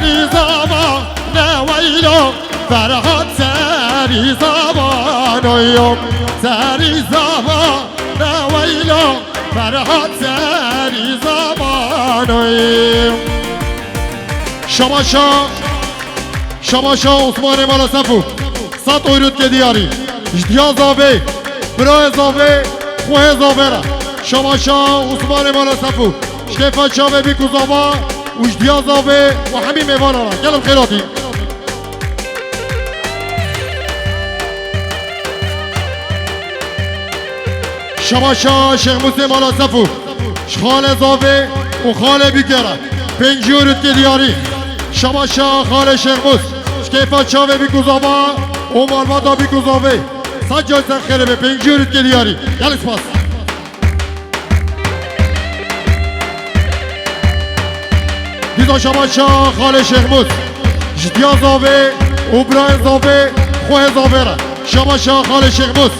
سری زمان نویلو فرهاد سری زمان سری زمان نویلو فرهاد سری زمان شماشا عثمان مالا صفو 100 اورود که دیاری اجدیا زاوه برای زاوه خواه زاوه را شماشا عثمان مالا صفو شکفا چاوه بی کزاوا اجدیا زاوه و همین میوانا را گلم خیراتی شماشا شیخ موسی مالا صفو خال زاوه و خال بیگره 5 اورود که دیاری شماشا خال شیخ موس شکفا چاوه بی کزاوا و مالواتا بی کزاوه سجای سن خیره به 5 اورود که دیاری گل سپاس دیزا شماشا خال شیخ موس جدیا زاوه و برای زاوه خواه زاوه را شماشا خال شیخ موس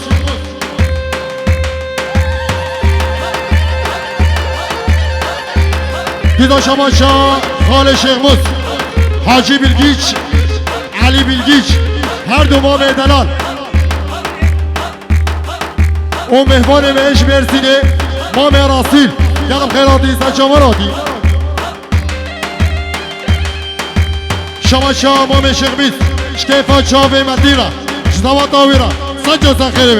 دیزا شماشا خال شیخ موس حاجی بلگیچ علی بلگیچ هر دو مام دلال و مهمان بهش برسینه مام راسیل گلم خیراتی سچاوراتی شماشا مام شیخ بیت شکیفا چاوه مدیره شزاوات آویره سجا سخیره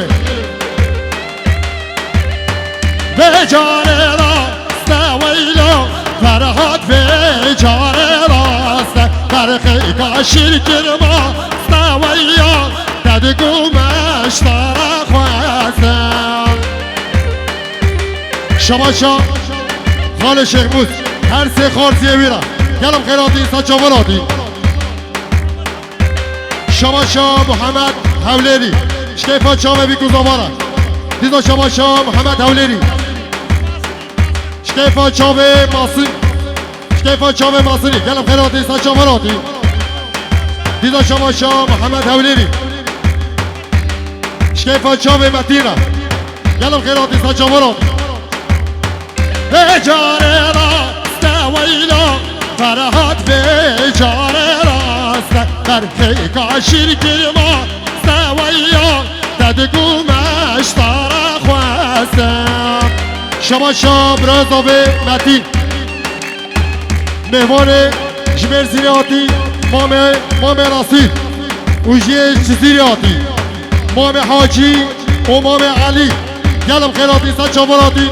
به جانه راست ویلو فرهاد به جانه راست فرقی کاشیر کرما استویا تدگومش تارا خواستم شماشا خال شیخ موس هر سه خارزیه ویره گلم خیراتی سچاوراتی شماشا محمد حولیری شکیفا چاوه بی کزاوارا دیزا شماشا محمد حولیری شکیفا چاوه ماسن شکیفا چاوه ماسنی گلم خیراتی سچاوراتی دیزا شماشا محمد حولیری شکیفا چاوه مدیره گلم خیراتی سچاوراتی به جاره راست ویلو فرهاد به جاره راست فرقی کاشیر کرما سویا تدگومش تارا خواستم شماشا برازاوه متین مهمان جمیر زیریاتی مام راسی اوجیه جزیریاتی مام حاجی و مام علی گلم خیراتی سچاوراتی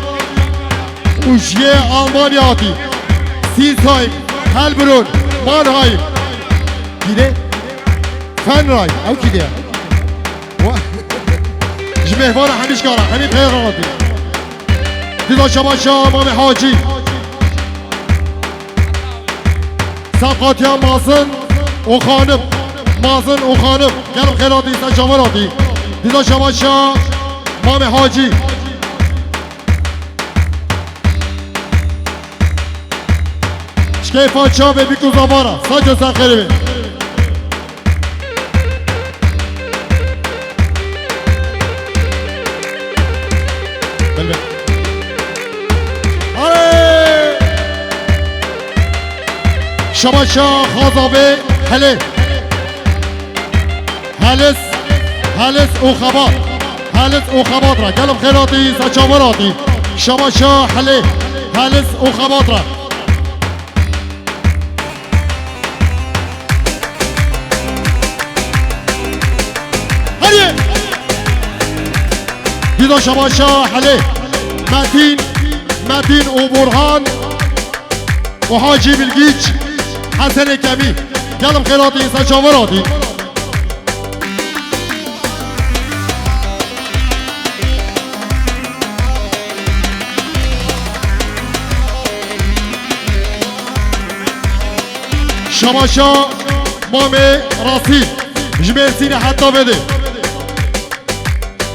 اوجیه آلمانیاتی سیزهای هلبرون مانهای دیده فن رای او کی دیه جمهوار همیش کاره همین پیغاراتی دیدا شماشا مام حاجی سقاطی هم مازن و خانم مازن و خانم گرم خیراتی سجاوراتی دیدا شماشا مام حاجی شکیفا چاوه بی کزاوارا سجا سخیره شماشا خازاوه هله هلس او خبات را گلم خیراتی سچاوراتی شماشا هلس او خبات را هریه دیدا شماشا هله متین او برهان و حاجی بلگیچ حسن کمی گلم خیراتی سچاوراتی شماشا مام راسی جمرسین حتی بده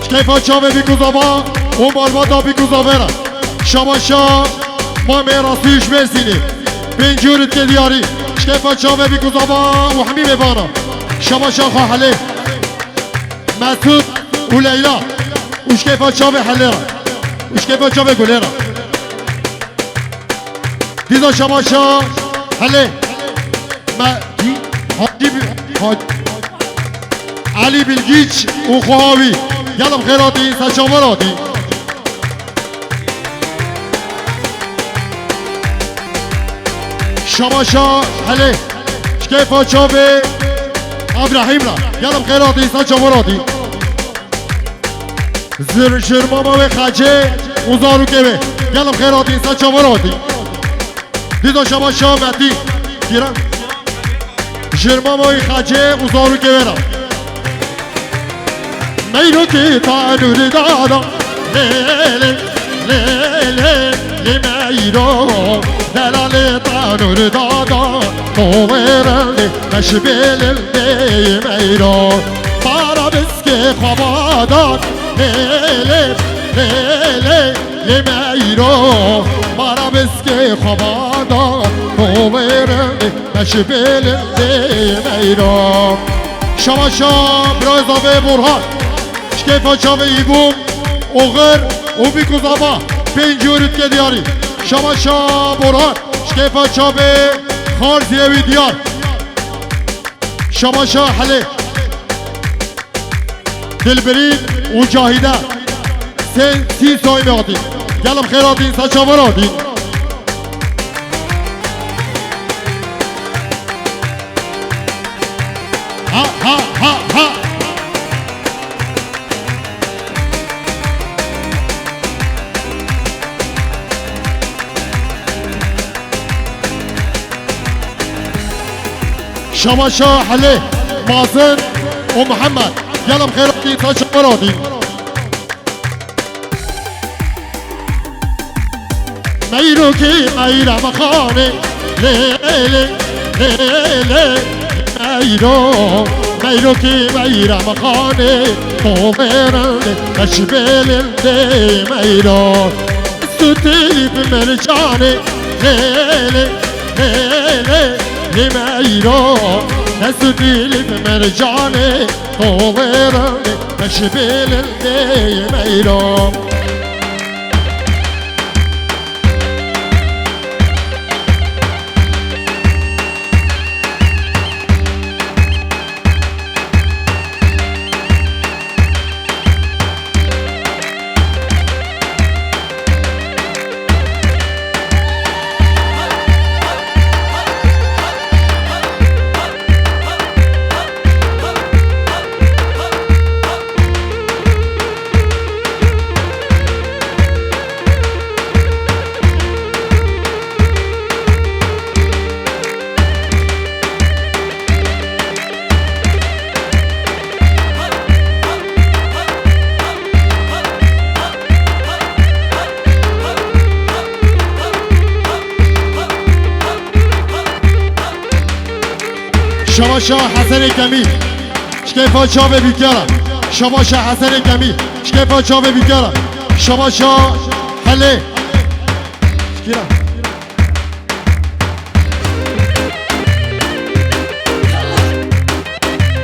شکیفا چاوه بی کزاوا و مالواتا بی کزاوه را شماشا مام راسی جمرسینه 5 اورود که دیاری شکیفا چاوه بی کزاوا و همین میوانا شماشا خواهله مسعود و لیلا و شکیفا چاوه حله را و شکیفا چاوه گله را دیزا شماشا حله مهدی حاجی علی بلگیچ و خواهی یلم خیراتی سچاوراتی شماشا هله شکیفا چاوه ابراهیم را یلم خیراتی سچاوراتی زر ماما و خجه اوزارو که به یلم خیراتی سچاوراتی دیدو شماشا مهدی گیرم جرمامای خجه اوزارو که برم میرو که تانور دادا لیلی لیلی لی میرو دلال تانور دادا مویرلی مشبیل لی میرو بارا بسکه خوابادان لیلی لیلی لی میرو بارا بسکه خوابادان مویرلی مشبیل لی میرو شما شام برای برهان شکیفا چاوه ایبوم اوغر او بیکوزابا پینجورت که دیاری شما شام برهان شکیفا چاوه خارزیوی دیار شما شام حله دلبرین و جاهیده سن 30 سایمه آتی گلم خیراتین سچاور آتی ها ها ها ها شما شاه حله مازن و محمد گلم خیراتی تا شمارادی میرو که میرم خانه لیلی لیلی میرو میرو که میرم خانه مومرن مشبیل دی میرو ستیلی بمرجانه لیلی لیلی لی میرو ستیلی بمرجانه مومرن مشبیل دی میرو شما شاه حسن کمی شکیفا چاوه بیکارم شما شاه حسن کمی شکیفا چاوه بیکارم شما شاه حله شکیرم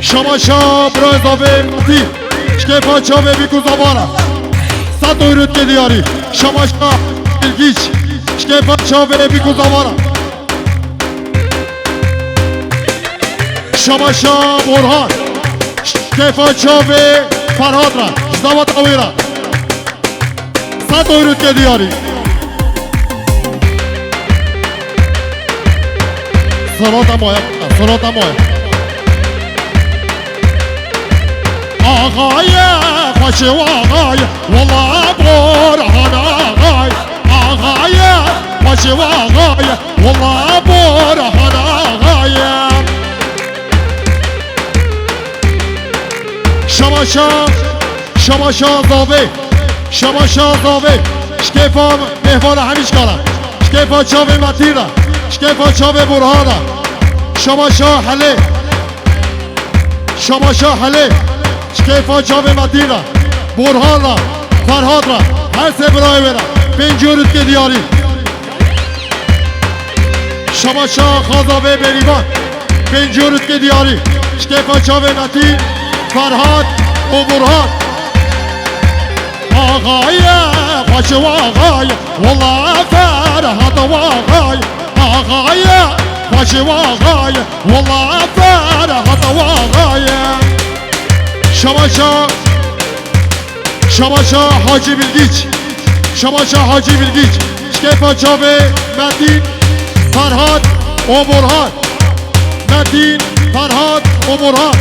شما شاه برای زاوه مطی شکیفا چاوه بیکو زبارم 100 اورد که دیاری شما شاه بلگیچ شکیفا چاوه بیکو زبارم شما شاه برهان شکیفا چاوه فرهاد را زوات آوی را 100 اورد که دیاری سرات مایه سرات مایه آقای خوش و آقای والله برهان آقای آقای خوش و آقای والله برهان آقای شما شاه زاوه شما شاه زاوه شکیفا مهوان همیش کارم شکیفا چاوه متیرا شکیفا چاوه برهانا شما شاه حله شما شاه حله شکیفا چاوه متیرا برهانا فرهاد را هر سه برای برا پنجورت که دیاری شما شاه خازاوه بریبان پنجورت که دیاری شکیفا چاوه متیر فرهاد و برهان آقای خوش و آقای والله فرهاد و آقای آقای فاشي واغاية والله فرحة واغاية شباشا حاجي بالجيج شباشا حاجي بالجيج شكيفا شافي متين فرهاد وبرهان متين فرهاد وبرهان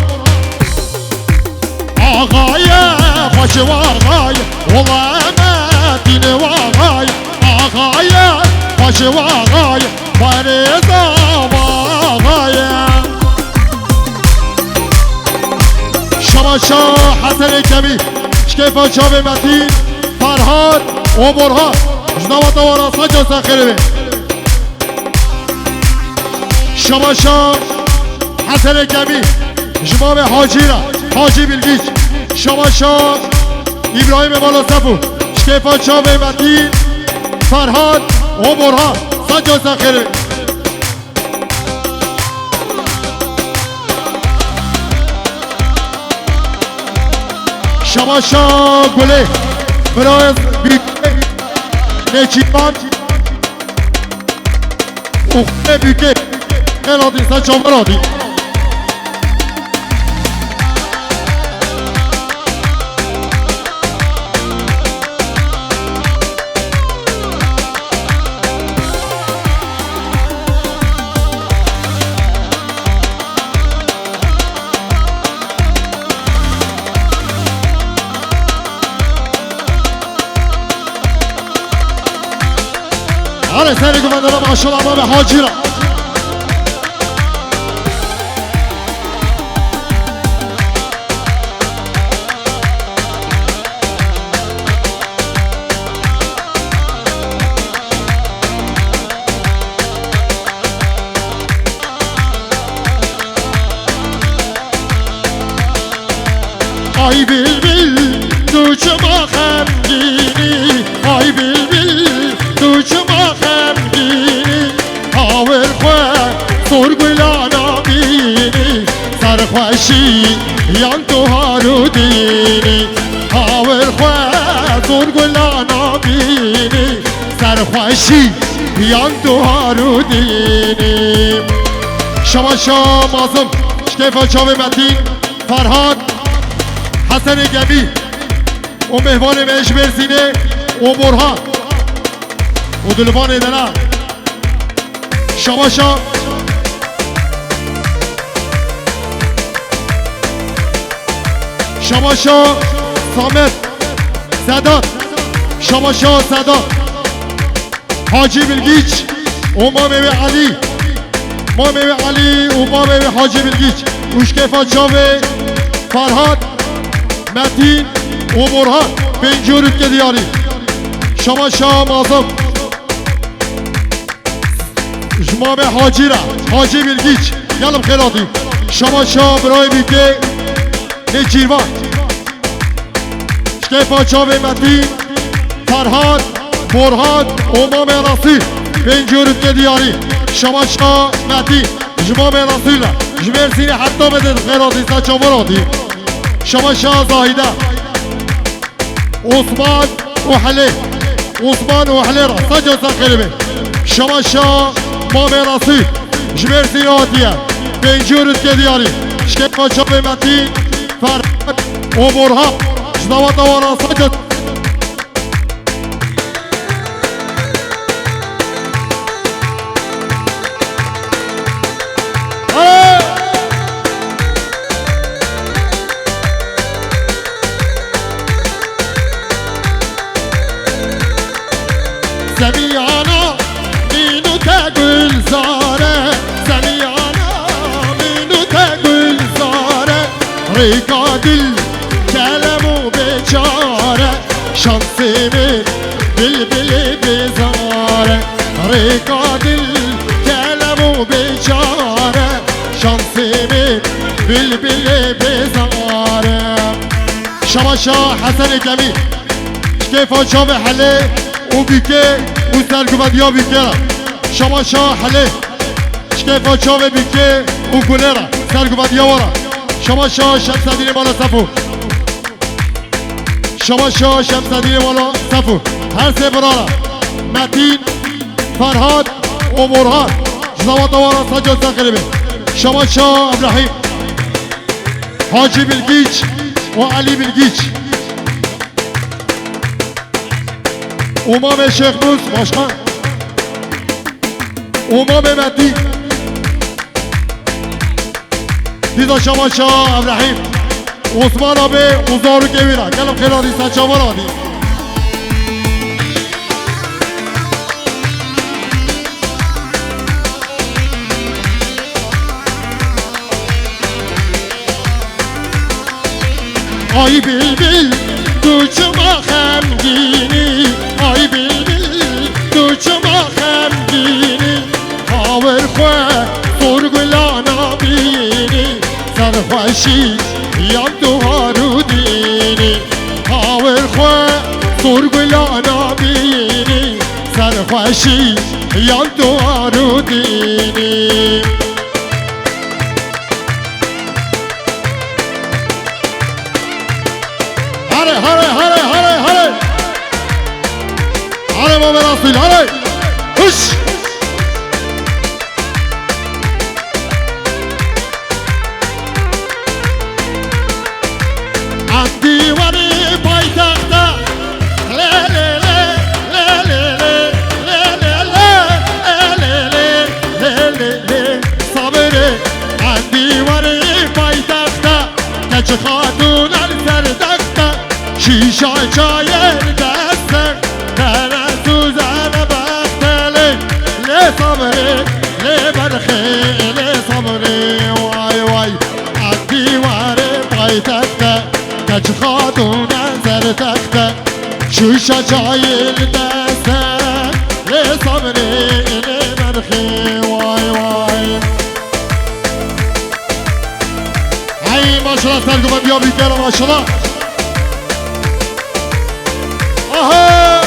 آغاية فاشي واغاية والله متين واغاية آغاية فاشي واغاية فريزة واغاية شباشا حسن كبير شكيفا شافي متين فرهاد وبرهان جنوات ورا سجل ساخربي شباشا حسن كبير جمام حاجيرا حاجي بالجيج شباشا إبراهيم بالا سفو شكيفا شافي متين فرهاد وبرهان سجل ساخربي شباشا گله برای بیکه نچیمان اخته بیکه نلادی سچا برادی على سيركم من الله ما شاء الله ما حاجرة ay bilbil tuçma xemgini ay bilbil tuçma xemgini haver xwe sorgulana bini sarxweşi yan tu harudini haver xwe sorgulana bini sarxweşi yan tu harudini şamaşa mazım şkefa çavi metin Farhad حسن گمی و مهوان مهش برسینه و برهان و دلوان دلان شباشا شباشا سامت سادات شباشا سادات حاجی بلگیچ و مامه علی مامه علی و مامه حاجی بلگیچ اوشکفا چاوه فرهاد متین و برهان بنجورت که دیاری شما شاه مازم جمام حاجی را حاجی بلگیچ یالم خیلاتی شما شاه برای بیکه نجیروان شکیفا چاوه متین فرهاد برهان امام رسول بنجورت که دیاری شما شاه متین جمام رسول را جمرسین حتی بدن خیلاتی سچا براتی شما شاه زاهده عثمان وحلي عثمان وحلي را سجل ساقلبه شما شاه مام رسول جمير سياتيه بنجورت که دیاری شکفا چاپ متین فرهاد و برهان جنوات وارا سجل سميعنا منو تقول زاره سميعنا منو تقول زاره ريقاد الكلام بچاره شانسيمي بلبل بزاره ريقاد الكلام بچاره شانسيمي بلبل بزاره شباشا حسن جميل كيف شاف حلي وبيكي وسرقباديا بيكيرا شما شاه حلي شكيفا شاوه بيكي وقوليرا سرقباديا ورا شما شاه شمسدين مالا صفو شما شاه شمسدين مالا صفو هر سه برارا متين فرهاد و برهان زوات وارا سجل تقريبا شما شاه ابراهيم حاجي بالجيج وعلي بالجيج امام شيخ موس باشخان امام مهدي دیدا شما شاه ابراهیم عثمان آبه اوزارو گویرا گلم خیلی آدی سنچاوار آدی آی بلبل تو چما خمگینی آی بلبل تو چما خمگینی هاور خواه سرگلانا بینی سرخوشی یم تو هارو دینی هاور خواه سرگلانا بینی سرخوشی یم تو هارو دینی امام رسول هلی هش عندي وري بايتخته لا لا لا لا لا لا لا لا لا لا صبري عندي وري بايتخته كج خاتون السردخته شيشه شاير دستك صبري لي برخي لي صبري واي واي عدي واري بايتكتا كج خاتون زرتكتا شوشة جايل دستك لي صبري لي برخي واي واي هاي ما شاء الله سرقوا بيا بيكالا ما شاء الله اها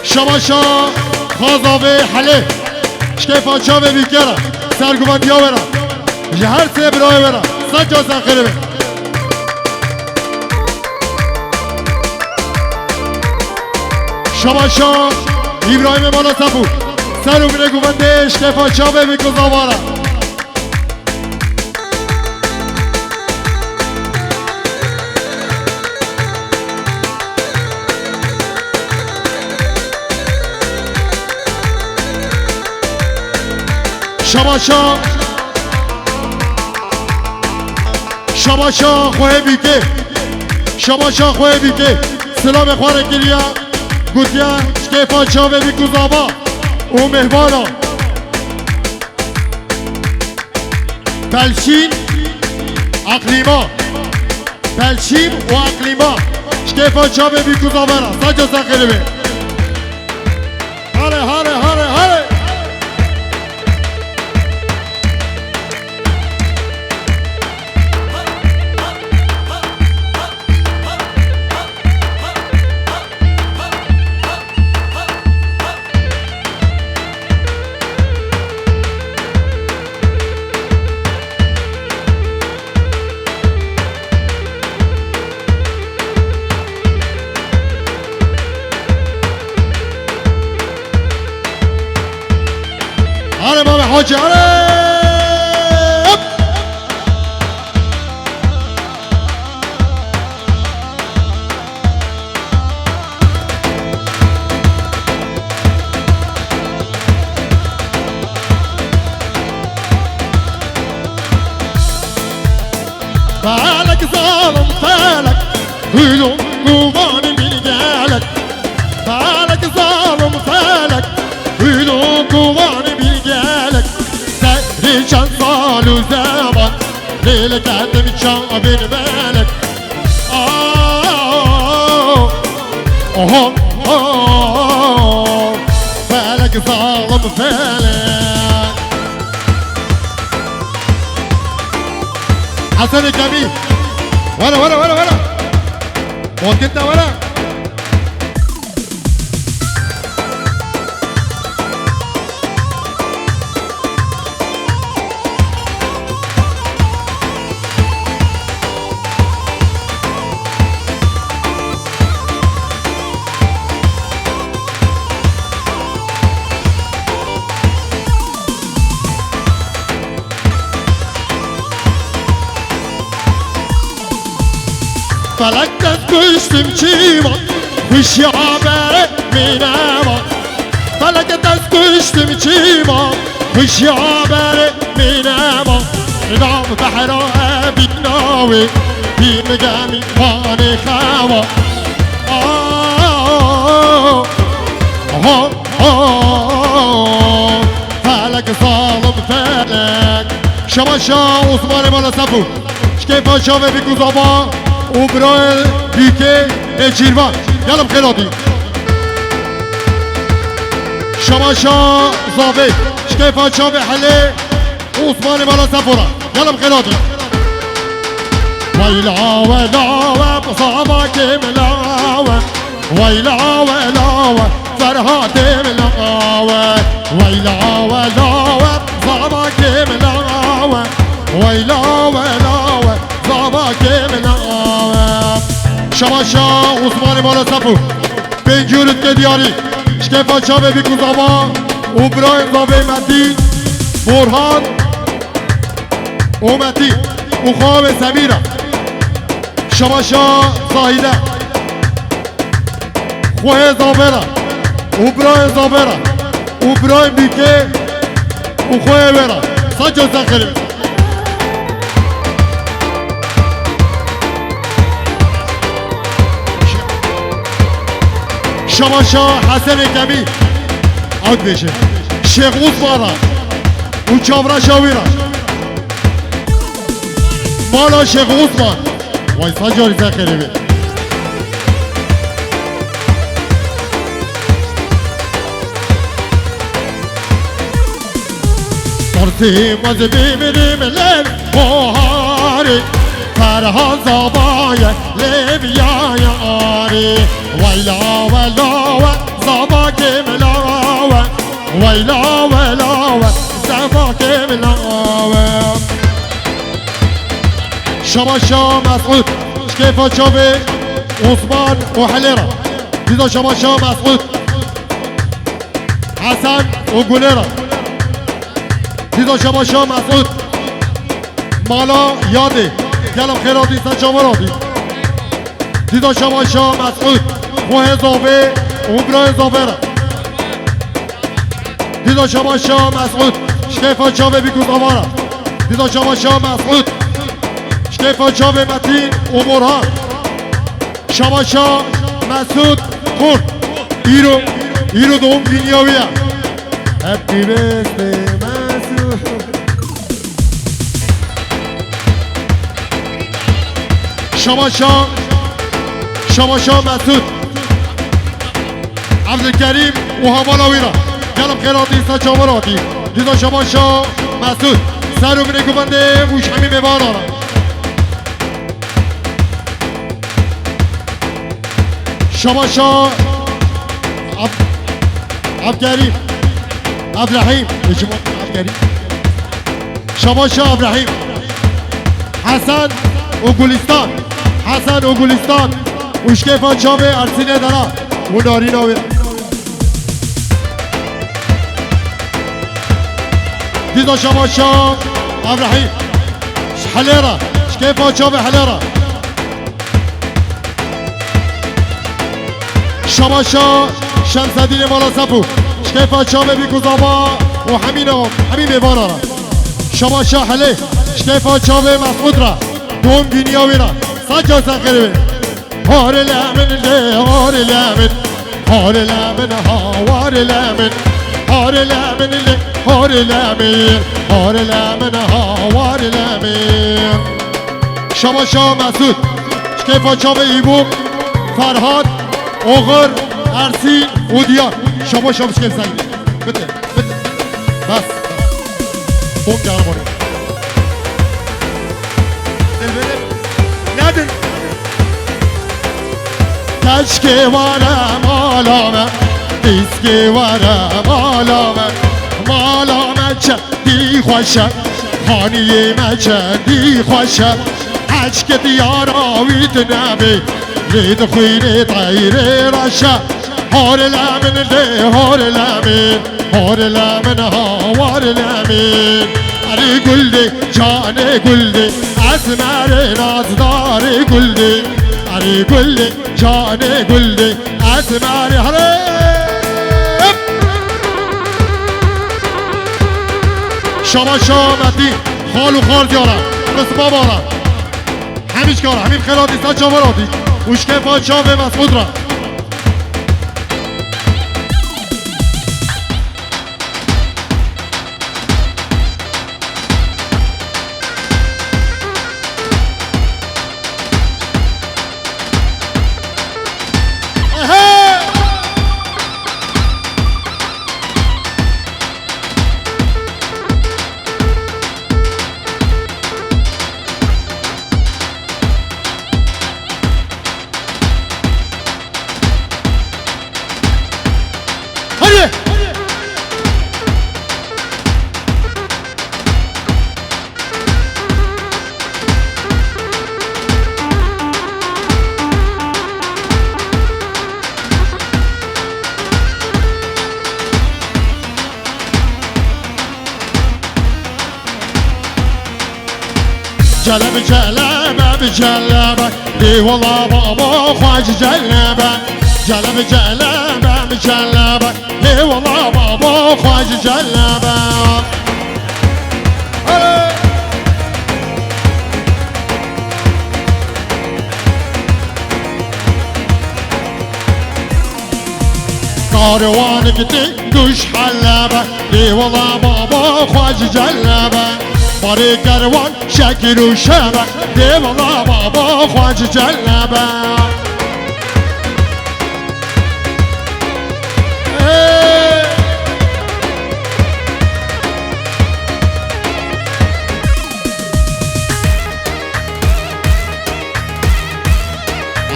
شماشا خازاوه حله شکیفا چاوه بیکره سرگوبندی ها برا جهر سه برای برا سجا سخیره بی شماشا ابراهیم مالا سفو سر و بینه گوبنده شکیفا چاوه بیکوزاوارا شماشا شماشا خواه بیگه شماشا خواه بیگه سلام خواره گریا گوتیا شکیفا چاوه بیکوزابا او مهبانا بلشین اقلیما بلشین و اقلیما شکیفا چاوه بیکوزابا را سجا سخیره بی هره هره هره هره هلا ماما حاجي هلا بالك ظالم فالك هلوم قواني بالجالك بالك ظالم فالك هلوم قواني بالجالك سهري شان صال وزمان ليلك عدم شعب بالك فالك ظالم فالك حسن الجميل ولا وكنت ولا فلك تسكشتم چیما خوشی آبه مینما فلک تسکشتم چیما خوشی آبه مینما نام بحرا بیناوی بیم گمی وانی خوا فلك ظالم فلك شماشا عثمان مالا سفو شكيفا شافي بيكو زابا وبرايل بيكي جيروان يلا بخيراتي شماشا زافي شكيفا شافي حلي عثمان مالا سفورا يلا بخيراتي ويلا ولا بصابا كملاوة ويلا ولا فرهات ملاوة ويلا ولا صابا كملاوة ويلا ولا صابا كملاوة شماشا عثمان مالا سفو بنجورت كدياري شكفا شابه بيكو زابا وبرايم زابي متي برهان ومتي وخواب سميرة شماشا زاهده خواه زابره وبرايم زابره وبرايم بيكي وخواه بره سجل زخري شماشا حسن كمي عود بيشه شيخ عثمان وچاورا شاويرا مالا شيخ عثمان وای سجل زخري بي صرتي مزبي من ملل بوهاري فرها زبايا لبيا ياري ويلا ولا زباك ملاوة ويلا ولا زباك ملاوة شماشا مسعود كيف شافي عثمان وحليرة ديدا شماشا مسعود حسن وقوليرة ديدا شماشا مسعود مالا يادي يلا بخيراتي سجامراتي ديدا شماشا مسعود خوه زابي وبراي زابرة ديدا شماشا مسعود شكيفا شابي بيكو زابرة ديدا شماشا مسعود شكيفا شابي متين ومرهان شماشا مسعود خور ايرو دوم دنياوية Happy birthday مسعود شماشا مسعود عبد الكريم وهمالا ويرا يلا بخيراتي سجامراتي ديدا شماشا مسعود سرو منكو بنده وش همي مبارانا شماشا عبد الكريم عبد الرحيم عبد الكريم شماشا عبد الرحيم حسن وغولستان حسن وغولستان وشكيفا شابي ارسيني دارا ونارينا ويرا ديدا شماشا عبد الرحيم حليرة شكيفا شابي حليرة شماشا شمس الدين مالا سفو شكيفا شابي بيكو زابا وحمينهم حميم بارارا شماشا حلي شكيفا شابي مسعود را دوم دنيا ويرا سجل سخري هار الامن اللي هار الامن هار الامن هار الامن هار الامن اللي هار الامن هار الامن هار الامن شماشا مسعود شكيفا شابي ايبو فرهاد اوغر ارسين وديار شماشا مش كيف سعيد بته بس بوم جاربوني نادر تشكي ورا مالامه دیسکی ورا مالامه چندی خوشه خانیه من چندی خوشه عشق دیاراویت نبی رید خوینه طیره رشه هار الامن ده هار الامن هوار الامن اری گلده جان گلده اسمر نازدار گلده علي قل لي جاني قل لي اسمعني هرب شما شامتی خالو خال دیارم رسما بارم همیش کارم همین خیلاتی سا چاوراتی اوشکه پاچا به مسعود را جلب جلبه بجلبه دی والله بابا خواج جلبه جلب جلبه بجلبه دی والله بابا خواج جلبه کاروان گتی دوش حلبه دی والله بابا خواج جلبه باری کروان شکل و شبه دی والله بابا خواج جلبه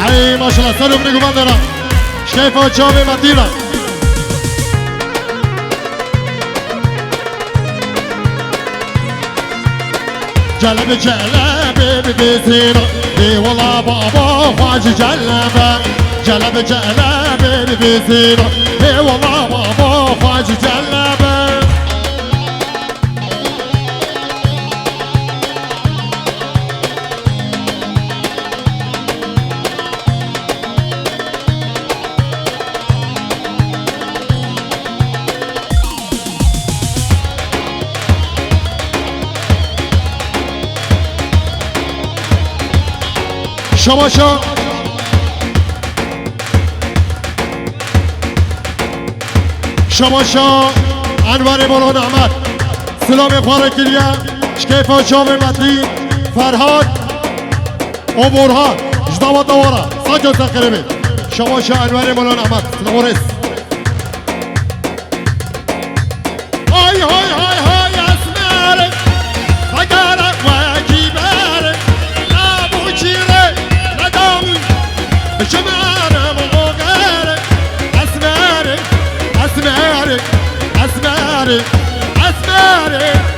ای ماشاءالله سلام نگو من دارم شیفا جامع مدیرم جلب جلبه ببيتنا اي والله بابا خواج جلبه جلب جلبه ببيتنا اي والله بابا خواج جلبه شباشا شباشا انور مولانا احمد سلام خواره کلیه شکیفا جامع مدلی فرهاد و برهان جداوات دواره ساجا سخیره شباشا انور مولانا احمد سلام ورس های های های های اسمره فگره وجیبره نبو چیره ندامی بشمره مغاقره اسمره اسمره اسمره اسمره